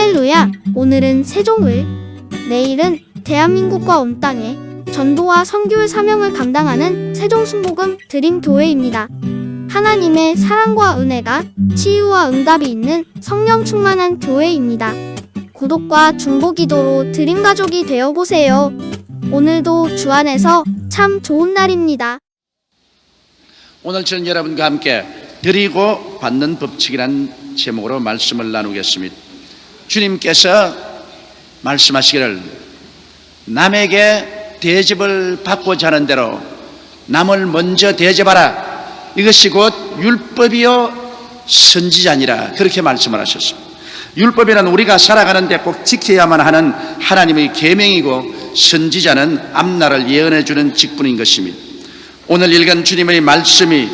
할렐루야! 오늘은 세종을, 내일은 대한민국과 온 땅에 전도와 선교의 사명을 감당하는 세종순복음 드림교회입니다. 하나님의 사랑과 은혜가 치유와 응답이 있는 성령 충만한 교회입니다. 구독과 중보기도로 드림가족이 되어보세요. 오늘도 주 안에서 참 좋은 날입니다. 오늘 저는 여러분과 함께 드리고 받는 법칙이라는 제목으로 말씀을 나누겠습니다. 주님께서 말씀하시기를 남에게 대접을 받고자 하는 대로 남을 먼저 대접하라. 이것이 곧 율법이요 선지자니라. 그렇게 말씀을 하셨습니다. 율법이란 우리가 살아가는데 꼭 지켜야만 하는 하나님의 계명이고, 선지자는 앞날을 예언해 주는 직분인 것입니다. 오늘 읽은 주님의 말씀이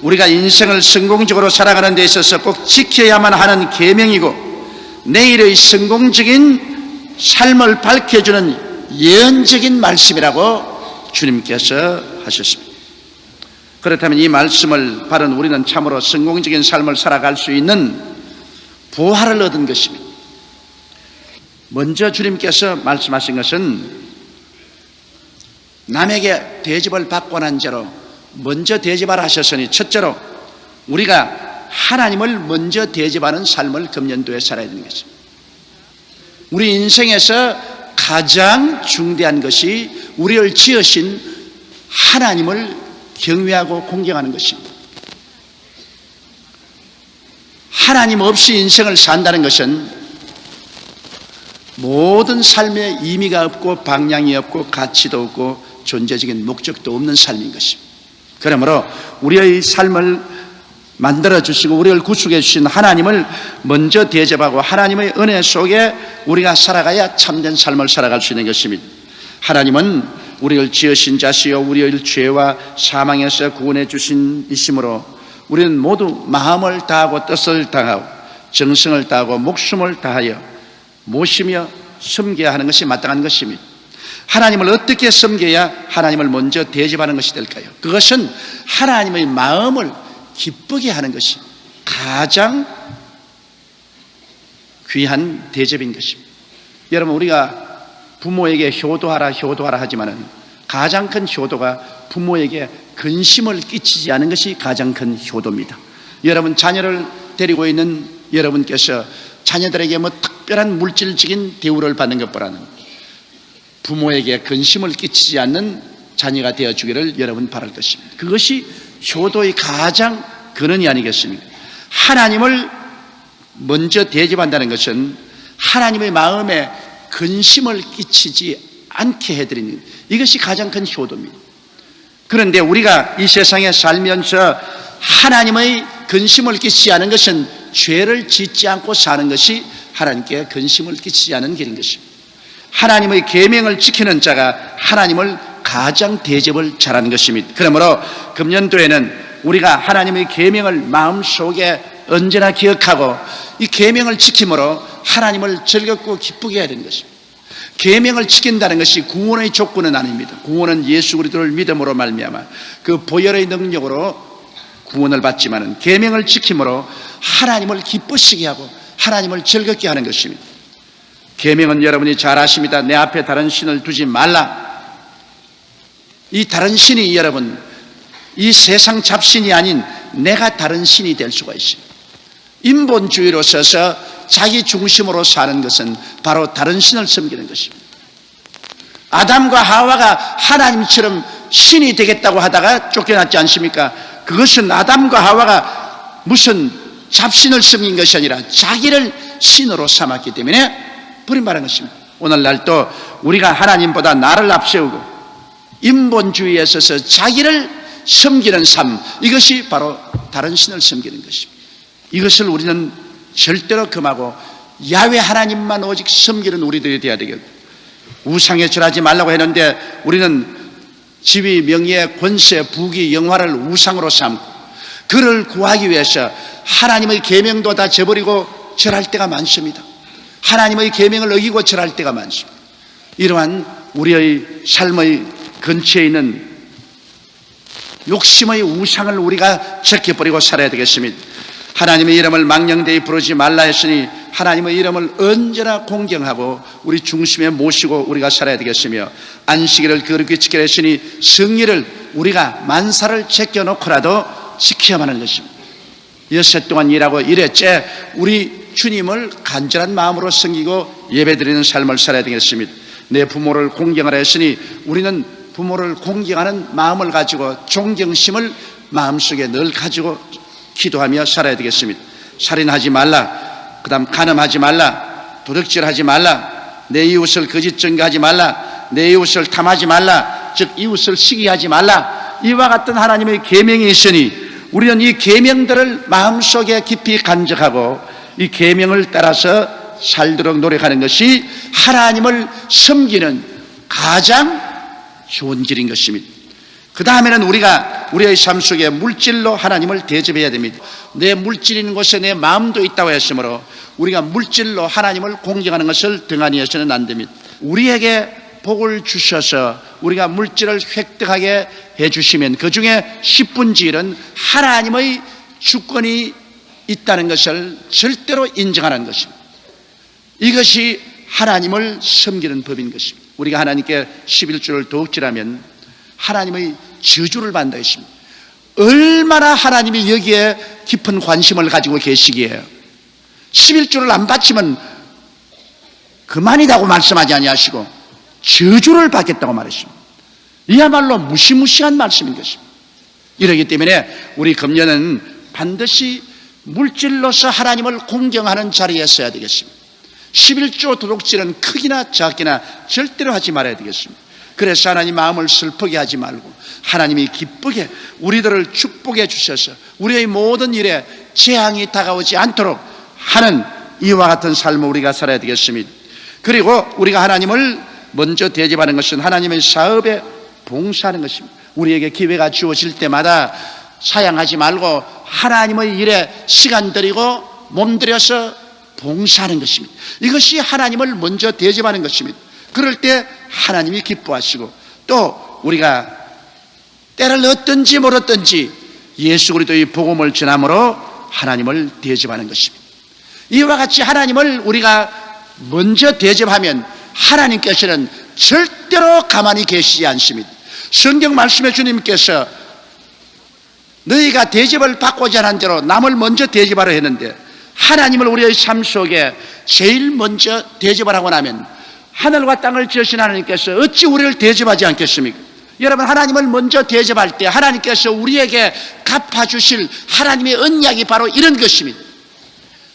우리가 인생을 성공적으로 살아가는 데 있어서 꼭 지켜야만 하는 계명이고, 내일의 성공적인 삶을 밝혀주는 예언적인 말씀이라고 주님께서 하셨습니다. 그렇다면 이 말씀을 바른 우리는 참으로 성공적인 삶을 살아갈 수 있는 부활을 얻은 것입니다. 먼저 주님께서 말씀하신 것은 남에게 대접을 받고 난 죄로 먼저 대접하라 하셨으니, 첫째로 우리가 하나님을 먼저 대접하는 삶을 금년도에 살아야 되는 것입니다. 우리 인생에서 가장 중대한 것이 우리를 지으신 하나님을 경외하고 공경하는 것입니다. 하나님 없이 인생을 산다는 것은 모든 삶에 의미가 없고 방향이 없고 가치도 없고 존재적인 목적도 없는 삶인 것입니다. 그러므로 우리의 삶을 만들어주시고 우리를 구속해 주신 하나님을 먼저 대접하고 하나님의 은혜 속에 우리가 살아가야 참된 삶을 살아갈 수 있는 것입니다. 하나님은 우리를 지으신 자시요 우리의 죄와 사망에서 구원해 주신 이심으로 우리는 모두 마음을 다하고 뜻을 다하고 정성을 다하고 목숨을 다하여 모시며 섬겨야 하는 것이 마땅한 것입니다. 하나님을 어떻게 섬겨야 하나님을 먼저 대접하는 것이 될까요? 그것은 하나님의 마음을 기쁘게 하는 것이 가장 귀한 대접인 것입니다. 여러분, 우리가 부모에게 효도하라 하지만은 가장 큰 효도가 부모에게 근심을 끼치지 않은 것이 가장 큰 효도입니다. 여러분, 자녀를 데리고 있는 여러분께서 자녀들에게 특별한 물질적인 대우를 받는 것보다는 부모에게 근심을 끼치지 않는 자녀가 되어주기를 여러분 바랄 것입니다. 그것이 효도의 가장 근원이 아니겠습니까? 하나님을 먼저 대접한다는 것은 하나님의 마음에 근심을 끼치지 않게 해드리는, 이것이 가장 큰 효도입니다. 그런데 우리가 이 세상에 살면서 하나님의 근심을 끼치지 않은 것은 죄를 짓지 않고 사는 것이 하나님께 근심을 끼치지 않은 길인 것입니다. 하나님의 계명을 지키는 자가 하나님을 가장 대접을 잘하는 것입니다. 그러므로 금년도에는 우리가 하나님의 계명을 마음속에 언제나 기억하고 이 계명을 지킴으로 하나님을 즐겁고 기쁘게 해야 되는 것입니다. 계명을 지킨다는 것이 구원의 조건은 아닙니다. 구원은 예수 그리스도를 믿음으로 말미암아 그 보혈의 능력으로 구원을 받지만은 계명을 지킴으로 하나님을 기쁘시게 하고 하나님을 즐겁게 하는 것입니다. 계명은 여러분이 잘 아십니다. 내 앞에 다른 신을 두지 말라. 이 다른 신이 여러분, 이 세상 잡신이 아닌 내가 다른 신이 될 수가 있습니다. 인본주의로 서서 자기 중심으로 사는 것은 바로 다른 신을 섬기는 것입니다. 아담과 하와가 하나님처럼 신이 되겠다고 하다가 쫓겨났지 않습니까? 그것은 아담과 하와가 무슨 잡신을 섬긴 것이 아니라 자기를 신으로 삼았기 때문에 버림받은 것입니다. 오늘날 또 우리가 하나님보다 나를 앞세우고 인본주의에 서서 자기를 섬기는 삶, 이것이 바로 다른 신을 섬기는 것입니다. 이것을 우리는 절대로 금하고 야훼 하나님만 오직 섬기는 우리들이 되어야 되겠다. 우상에 절하지 말라고 했는데 우리는 지위, 명예, 권세, 부귀, 영화를 우상으로 삼고 그를 구하기 위해서 하나님의 계명도 다 저버리고 절할 때가 많습니다. 하나님의 계명을 어기고 절할 때가 많습니다. 이러한 우리의 삶의 근처에 있는 욕심의 우상을 우리가 제껴버리고 살아야 되겠습니다. 하나님의 이름을 망령되이 부르지 말라 했으니 하나님의 이름을 언제나 공경하고 우리 중심에 모시고 우리가 살아야 되겠으며, 안식일을 거룩히 지키라 했으니 성일을 우리가 만사를 제껴놓고라도 지켜야만 하는 것입니다. 여섯 동안 일하고 일회째 우리 주님을 간절한 마음으로 섬기고 예배드리는 삶을 살아야 되겠습니다. 내 부모를 공경하라 했으니 우리는 부모를 공경하는 마음을 가지고 존경심을 마음속에 늘 가지고 기도하며 살아야 되겠습니다. 살인하지 말라, 그 다음 간음하지 말라, 도둑질하지 말라, 내 이웃을 거짓 증거하지 말라, 내 이웃을 탐하지 말라, 즉 이웃을 시기하지 말라, 이와 같은 하나님의 계명이 있으니 우리는 이 계명들을 마음속에 깊이 간직하고 이 계명을 따라서 살도록 노력하는 것이 하나님을 섬기는 가장 좋은 길인 것입니다. 그 다음에는 우리가 우리의 삶 속에 물질로 하나님을 대접해야 됩니다. 내 물질이 있는 곳에 내 마음도 있다고 했으므로 우리가 물질로 하나님을 공경하는 것을 등한히 해서는 안 됩니다. 우리에게 복을 주셔서 우리가 물질을 획득하게 해주시면 그 중에 10분의 1은 하나님의 주권이 있다는 것을 절대로 인정하는 것입니다. 이것이 하나님을 섬기는 법인 것입니다. 우리가 하나님께 11조를 도둑질하면 하나님의 저주를 받는다 했습니다. 얼마나 하나님이 여기에 깊은 관심을 가지고 계시기에 11조를 안 바치면 그만이라고 말씀하지 아니하시고 저주를 받겠다고 말했습니다. 이야말로 무시무시한 말씀인 것입니다. 이러기 때문에 우리 금년은 반드시 물질로서 하나님을 공경하는 자리에 서야 되겠습니다. 11조 도둑질은 크기나 작기나 절대로 하지 말아야 되겠습니다. 그래서 하나님 마음을 슬프게 하지 말고 하나님이 기쁘게 우리들을 축복해 주셔서 우리의 모든 일에 재앙이 다가오지 않도록 하는 이와 같은 삶을 우리가 살아야 되겠습니다. 그리고 우리가 하나님을 먼저 대접하는 것은 하나님의 사업에 봉사하는 것입니다. 우리에게 기회가 주어질 때마다 사양하지 말고 하나님의 일에 시간 들이고 몸 들여서 봉사하는 것입니다. 이것이 하나님을 먼저 대접하는 것입니다. 그럴 때 하나님이 기뻐하시고 또 우리가 때를 얻든지 멀었든지 예수 그리스도의 복음을 전함으로 하나님을 대접하는 것입니다. 이와 같이 하나님을 우리가 먼저 대접하면 하나님께서는 절대로 가만히 계시지 않습니다. 성경 말씀에 주님께서 너희가 대접을 받고자 하는 대로 남을 먼저 대접하려 했는데 하나님을 우리의 삶 속에 제일 먼저 대접을 하고 나면 하늘과 땅을 지으신 하나님께서 어찌 우리를 대접하지 않겠습니까? 여러분, 하나님을 먼저 대접할 때 하나님께서 우리에게 갚아주실 하나님의 언약이 바로 이런 것입니다.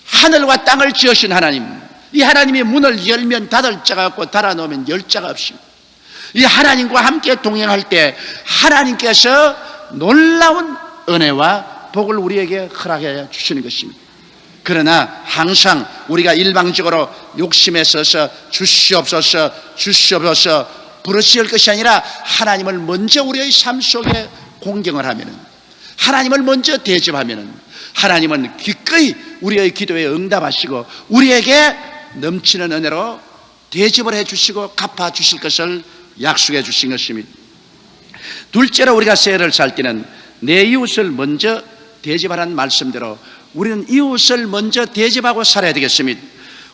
하늘과 땅을 지으신 하나님, 이 하나님의 문을 열면 닫을 자가 없고 닫아놓으면 열 자가 없습니다. 이 하나님과 함께 동행할 때 하나님께서 놀라운 은혜와 복을 우리에게 허락해 주시는 것입니다. 그러나 항상 우리가 일방적으로 욕심에 서서 주시옵소서 주시옵소서 부르실 것이 아니라 하나님을 먼저 우리의 삶 속에 공경을 하면은, 하나님을 먼저 대접하면은 하나님은 기꺼이 우리의 기도에 응답하시고 우리에게 넘치는 은혜로 대접을 해주시고 갚아주실 것을 약속해 주신 것입니다. 둘째로 우리가 세례를 살 때는 내 이웃을 먼저 대접하라는 말씀대로 우리는 이웃을 먼저 대접하고 살아야 되겠습니다.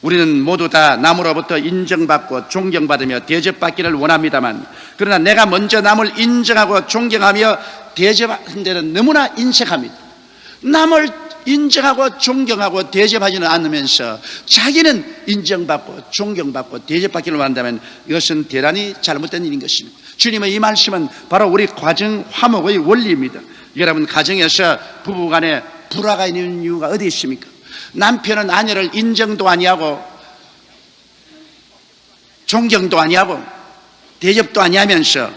우리는 모두 다 남으로부터 인정받고 존경받으며 대접받기를 원합니다만, 그러나 내가 먼저 남을 인정하고 존경하며 대접하는 데는 너무나 인색합니다. 남을 인정하고 존경하고 대접하지는 않으면서 자기는 인정받고 존경받고 대접받기를 원한다면 이것은 대단히 잘못된 일인 것입니다. 주님의 이 말씀은 바로 우리 가정 화목의 원리입니다. 여러분, 가정에서 부부간에 불화가 있는 이유가 어디 있습니까? 남편은 아내를 인정도 아니하고 존경도 아니하고 대접도 아니하면서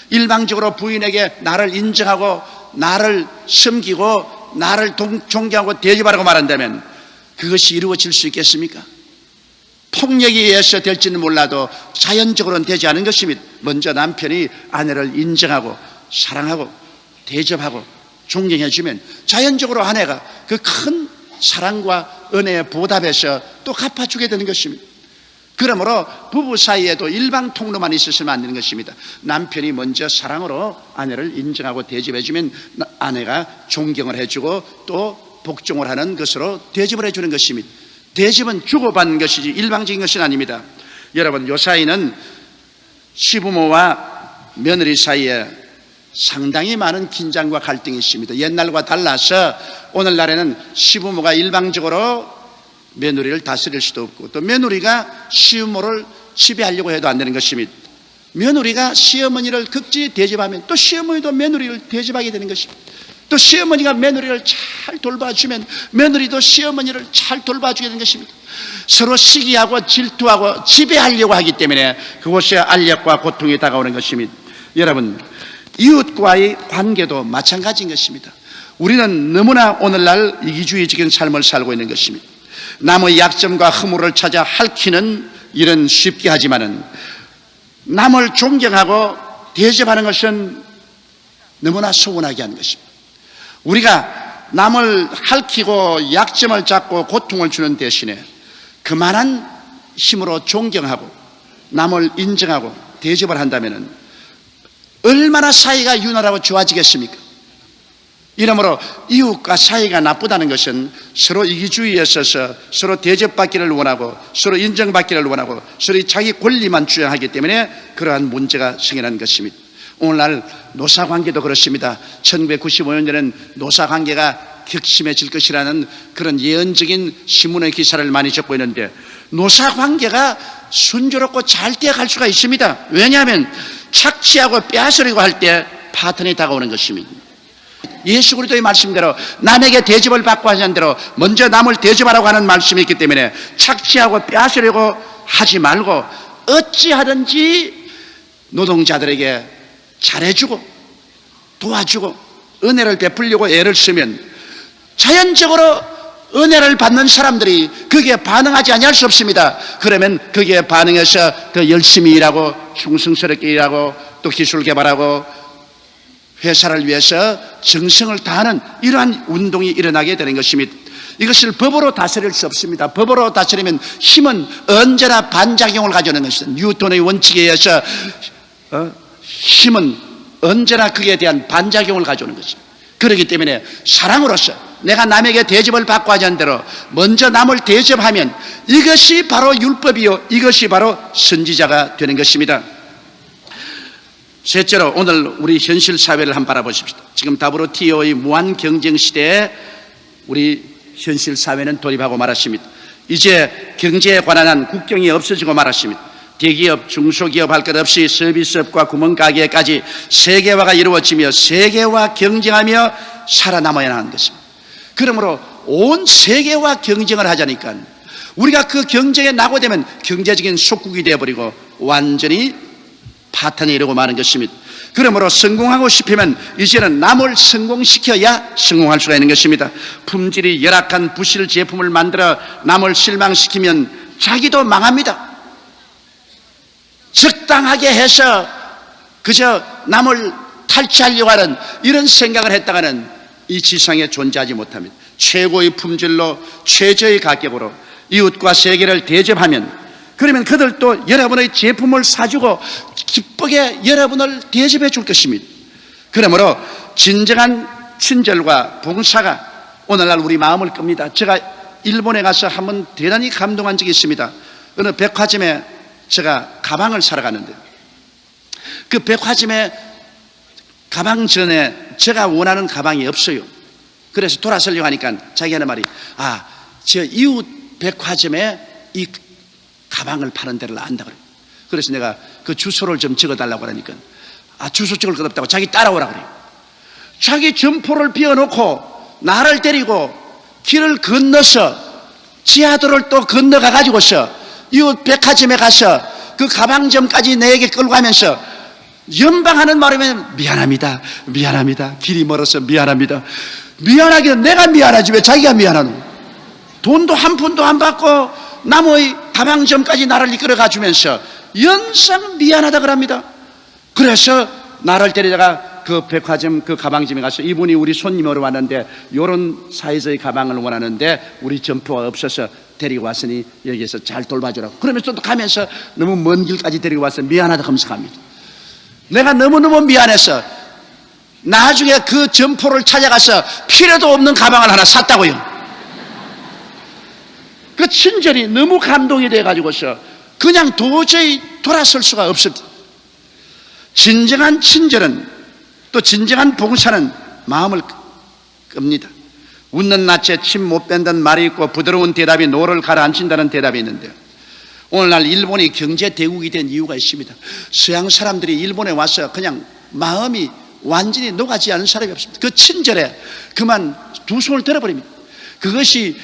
일방적으로 부인에게 나를 인정하고 나를 섬기고 나를 존경하고 대접하라고 말한다면 그것이 이루어질 수 있겠습니까? 폭력에 의해서 될지는 몰라도 자연적으로는 되지 않은 것입니다. 먼저 남편이 아내를 인정하고 사랑하고 대접하고 존경해주면 자연적으로 아내가 그 큰 사랑과 은혜의 보답에서 또 갚아주게 되는 것입니다. 그러므로 부부 사이에도 일방 통로만 있었으면 안 되는 것입니다. 남편이 먼저 사랑으로 아내를 인정하고 대접해주면 아내가 존경을 해주고 또 복종을 하는 것으로 대접을 해주는 것입니다. 대접은 주고받는 것이지 일방적인 것은 아닙니다. 여러분, 요 사이는 시부모와 며느리 사이에 상당히 많은 긴장과 갈등이 있습니다. 옛날과 달라서 오늘날에는 시부모가 일방적으로 며느리를 다스릴 수도 없고, 또 며느리가 시부모를 지배하려고 해도 안 되는 것입니다. 며느리가 시어머니를 극진히 대접하면 또 시어머니도 며느리를 대접하게 되는 것입니다. 또 시어머니가 며느리를 잘 돌봐주면 며느리도 시어머니를 잘 돌봐주게 되는 것입니다. 서로 시기하고 질투하고 지배하려고 하기 때문에 그곳에 알력과 고통이 다가오는 것입니다. 여러분, 이웃과의 관계도 마찬가지인 것입니다. 우리는 너무나 오늘날 이기주의적인 삶을 살고 있는 것입니다. 남의 약점과 허물을 찾아 핥히는 일은 쉽게 하지만은 남을 존경하고 대접하는 것은 너무나 소원하게 하는 것입니다. 우리가 남을 핥히고 약점을 잡고 고통을 주는 대신에 그만한 힘으로 존경하고 남을 인정하고 대접을 한다면 얼마나 사이가 윤활하고 좋아지겠습니까? 이러므로 이웃과 사이가 나쁘다는 것은 서로 이기주의에 있어서 서로 대접받기를 원하고 서로 인정받기를 원하고 서로 자기 권리만 주장하기 때문에 그러한 문제가 생겨난 것입니다. 오늘날 노사관계도 그렇습니다. 1995년에는 노사관계가 격심해질 것이라는 그런 예언적인 신문의 기사를 많이 적고 있는데, 노사관계가 순조롭고 잘 되어갈 수가 있습니다. 왜냐하면 착취하고 빼앗으려고 할 때 파탄이 다가오는 것입니다. 예수 그리스도의 말씀대로 남에게 대접을 받고 하는 대로 먼저 남을 대접하라고 하는 말씀이 있기 때문에 착취하고 빼앗으려고 하지 말고 어찌하든지 노동자들에게 잘해주고 도와주고 은혜를 베풀려고 애를 쓰면 자연적으로 은혜를 받는 사람들이 거기에 반응하지 아니할 수 없습니다. 그러면 거기에 반응해서 더 열심히 일하고 충성스럽게 일하고 또 기술 개발하고 회사를 위해서 정성을 다하는 이러한 운동이 일어나게 되는 것입니다. 이것을 법으로 다스릴 수 없습니다. 법으로 다스리면 힘은 언제나 반작용을 가져오는 것입니다. 뉴턴의 원칙에 의해서 힘은 언제나 그에 대한 반작용을 가져오는 것입니다. 그렇기 때문에 사랑으로서 내가 남에게 대접을 받고 하자는 대로 먼저 남을 대접하면 이것이 바로 율법이요, 이것이 바로 선지자가 되는 것입니다. 셋째로, 오늘 우리 현실 사회를 한번 바라보십시다. 지금 WTO의 무한 경쟁 시대에 우리 현실 사회는 돌입하고 말았습니다. 이제 경제에 관한 한 국경이 없어지고 말았습니다. 대기업, 중소기업 할 것 없이 서비스업과 구멍가게까지 세계화가 이루어지며 세계와 경쟁하며 살아남아야 하는 것입니다. 그러므로 온 세계와 경쟁을 하자니까 우리가 그 경쟁에 낙오되면 경제적인 속국이 되어버리고 완전히 파탄이 이르고 마는 것입니다. 그러므로 성공하고 싶으면 이제는 남을 성공시켜야 성공할 수가 있는 것입니다. 품질이 열악한 부실 제품을 만들어 남을 실망시키면 자기도 망합니다. 적당하게 해서 그저 남을 탈취하려고 하는 이런 생각을 했다가는 이 지상에 존재하지 못합니다. 최고의 품질로 최저의 가격으로 이웃과 세계를 대접하면, 그러면 그들도 여러분의 제품을 사주고 기쁘게 여러분을 대접해 줄 것입니다. 그러므로 진정한 친절과 봉사가 오늘날 우리 마음을 끕니다. 제가 일본에 가서 한번 대단히 감동한 적이 있습니다. 어느 백화점에 제가 가방을 사러 갔는데 그 백화점에 가방 전에 제가 원하는 가방이 없어요. 그래서 돌아서려고 하니까 자기 하는 말이, 저 이웃 백화점에 이 가방을 파는 데를 안다 그래요. 그래서 내가 그 주소를 좀 적어달라고 하니까 주소 적을 것 없다고 자기 따라오라 그래요. 자기 점포를 비워놓고 나를 데리고 길을 건너서 지하도를 또 건너가 가지고서 이웃 백화점에 가서 그 가방점까지 내게 끌고 가면서 연방하는 말이면 미안합니다. 길이 멀어서 미안합니다. 미안하기는 내가 미안하지 왜 자기가 미안하노? 돈도 한 푼도 안 받고 남의 가방점까지 나를 이끌어가 주면서 영상 미안하다 그럽니다. 그래서 나를 데리다가 그 백화점 그 가방점에 가서 이분이 우리 손님으로 왔는데 이런 사이즈의 가방을 원하는데 우리 점포가 없어서 데리고 왔으니 여기에서 잘 돌봐주라고. 그러면서 또 가면서 너무 먼 길까지 데리고 와서 미안하다 하면서 갑니다. 내가 너무너무 미안해서 나중에 그 점포를 찾아가서 필요도 없는 가방을 하나 샀다고요. 그 친절이 너무 감동이 돼가지고서 그냥 도저히 돌아설 수가 없습니다. 진정한 친절은, 또 진정한 봉사는 마음을 끕니다. 웃는 낯에 침 못 뺀다는 말이 있고 부드러운 대답이 노를 가라앉힌다는 대답이 있는데요, 오늘날 일본이 경제 대국이 된 이유가 있습니다. 서양 사람들이 일본에 와서 그냥 마음이 완전히 녹아지 않은 사람이 없습니다. 그 친절에 그만 두 손을 들어버립니다. 그것이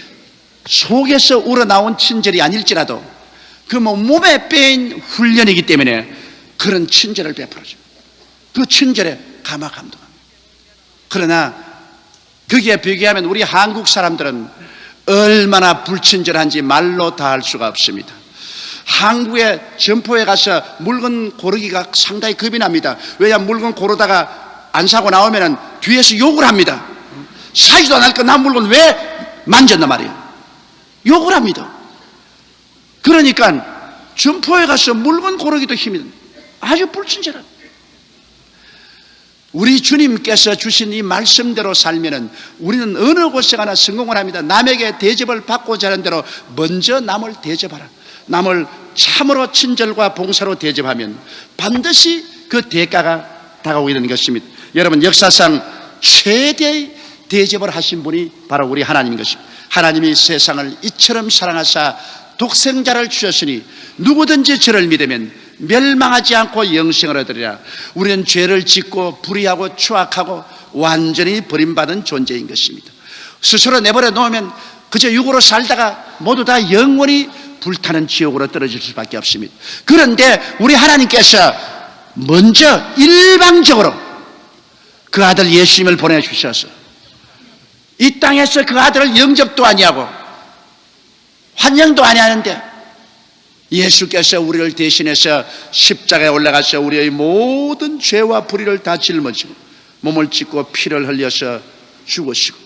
속에서 우러나온 친절이 아닐지라도 그 몸에 빼인 훈련이기 때문에 그런 친절을 베풀어줍니다. 그 친절에 감동합니다. 그러나 거기에 비교하면 우리 한국 사람들은 얼마나 불친절한지 말로 다 할 수가 없습니다. 한국의 점포에 가서 물건 고르기가 상당히 겁이 납니다. 왜냐하면 물건 고르다가 안 사고 나오면 뒤에서 욕을 합니다. 사지도 않을 거 난 물건 왜 만졌단 말이에요. 욕을 합니다. 그러니까 점포에 가서 물건 고르기도 힘이 듭니다. 아주 불친절합니다. 우리 주님께서 주신 이 말씀대로 살면은 우리는 어느 곳에 가나 성공을 합니다. 남에게 대접을 받고자 하는 대로 먼저 남을 대접하라. 남을 참으로 친절과 봉사로 대접하면 반드시 그 대가가 다가오게 되는 것입니다. 여러분, 역사상 최대의 대접을 하신 분이 바로 우리 하나님인 것입니다. 하나님이 세상을 이처럼 사랑하사 독생자를 주셨으니 누구든지 저를 믿으면 멸망하지 않고 영생을 얻으리라. 우리는 죄를 짓고 불의하고 추악하고 완전히 버림받은 존재인 것입니다. 스스로 내버려 놓으면 그저 육으로 살다가 모두 다 영원히 불타는 지옥으로 떨어질 수밖에 없습니다. 그런데 우리 하나님께서 먼저 일방적으로 그 아들 예수님을 보내주셔서 이 땅에서 그 아들을 영접도 아니하고 환영도 아니하는데 예수께서 우리를 대신해서 십자가에 올라가서 우리의 모든 죄와 불의를 다 짊어지고 몸을 찢고 피를 흘려서 죽으시고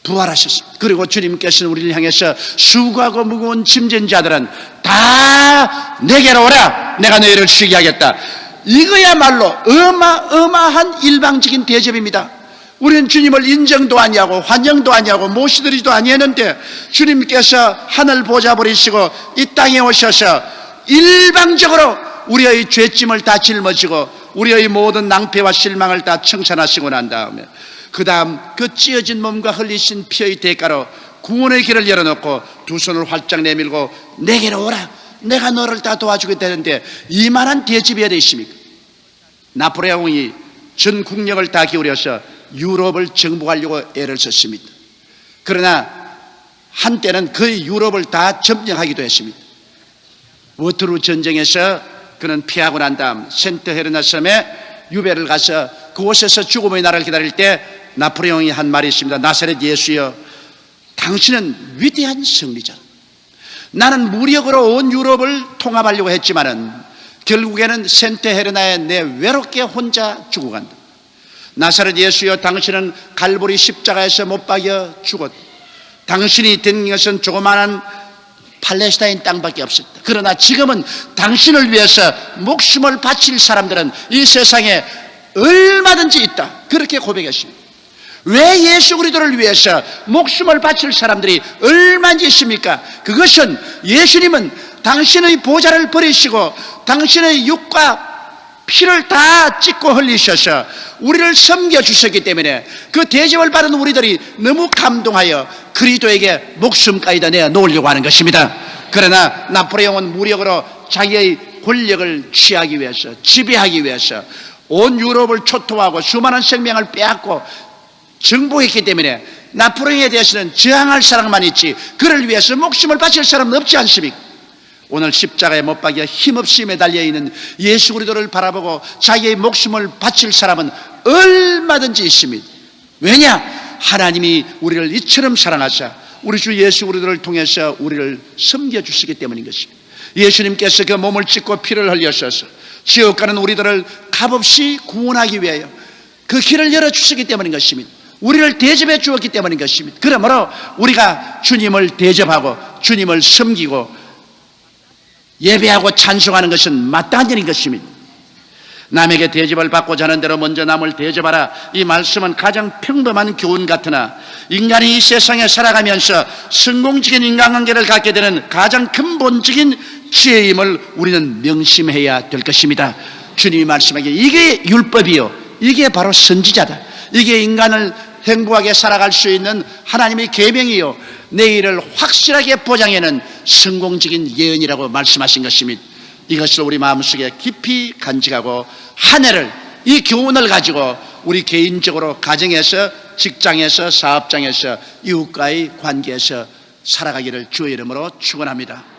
부활하셨습니다. 그리고 주님께서는 우리를 향해서 수고하고 무거운 짐진 자들은 다 내게로 오라, 내가 너희를 쉬게 하겠다. 이거야말로 어마어마한 일방적인 대접입니다. 우리는 주님을 인정도 아니하고 환영도 아니하고 모시드리지도 아니했는데 주님께서 하늘 보좌 버리시고 이 땅에 오셔서 일방적으로 우리의 죄짐을 다 짊어지고 우리의 모든 낭패와 실망을 다 청산하시고 난 다음에 그 다음 그 찢어진 몸과 흘리신 피의 대가로 구원의 길을 열어놓고 두 손을 활짝 내밀고 내게로 오라, 내가 너를 다 도와주게 되는데 이만한 대접이 어디 있습니까? 나폴레옹이 전 국력을 다 기울여서 유럽을 정복하려고 애를 썼습니다. 그러나 한때는 거의 유럽을 다 점령하기도 했습니다. 워터루 전쟁에서 그는 피하고 난 다음 센트 헤르나 섬에 유배를 가서 그곳에서 죽음의 날을 기다릴 때 나폴레옹이 한 말이 있습니다. 나사렛 예수여, 당신은 위대한 승리자. 나는 무력으로 온 유럽을 통합하려고 했지만은 결국에는 센트 헤르나에 내 외롭게 혼자 죽어간다. 나사렛 예수여, 당신은 갈보리 십자가에서 못 박여 죽었다. 당신이 된 것은 조그마한 팔레스타인 땅밖에 없었다. 그러나 지금은 당신을 위해서 목숨을 바칠 사람들은 이 세상에 얼마든지 있다. 그렇게 고백했습니다. 왜 예수 그리스도를 위해서 목숨을 바칠 사람들이 얼마나 있습니까? 그것은 예수님은 당신의 보좌를 버리시고 당신의 육과 피를 다 찢고 흘리셔서 우리를 섬겨주셨기 때문에 그 대접을 받은 우리들이 너무 감동하여 그리스도에게 목숨까지 다 내어 놓으려고 하는 것입니다. 그러나 나폴레옹은 무력으로 자기의 권력을 취하기 위해서, 지배하기 위해서 온 유럽을 초토화하고 수많은 생명을 빼앗고 정복했기 때문에 나폴레옹에 대해서는 저항할 사람만 있지 그를 위해서 목숨을 바칠 사람은 없지 않습니까? 오늘 십자가에 못 박여 힘없이 매달려 있는 예수 그리스도를 바라보고 자기의 목숨을 바칠 사람은 얼마든지 있습니다. 왜냐? 하나님이 우리를 이처럼 사랑하사 우리 주 예수 그리스도를 통해서 우리를 섬겨주시기 때문인 것입니다. 예수님께서 그 몸을 찢고 피를 흘려셔서 지옥 가는 우리들을 값없이 구원하기 위하여 그 길을 열어주시기 때문인 것입니다. 우리를 대접해 주었기 때문인 것입니다. 그러므로 우리가 주님을 대접하고 주님을 섬기고 예배하고 찬송하는 것은 마땅한 일인 것입니다. 남에게 대접을 받고자 하는 대로 먼저 남을 대접하라. 이 말씀은 가장 평범한 교훈 같으나 인간이 이 세상에 살아가면서 성공적인 인간관계를 갖게 되는 가장 근본적인 지혜임을 우리는 명심해야 될 것입니다. 주님이 말씀하기에 이게 율법이요, 이게 바로 선지자다, 이게 인간을 행복하게 살아갈 수 있는 하나님의 계명이요, 내일을 확실하게 보장하는 성공적인 예언이라고 말씀하신 것입니다. 이것을 우리 마음속에 깊이 간직하고 한 해를 이 교훈을 가지고 우리 개인적으로 가정에서, 직장에서, 사업장에서, 이웃과의 관계에서 살아가기를 주의 이름으로 축원합니다.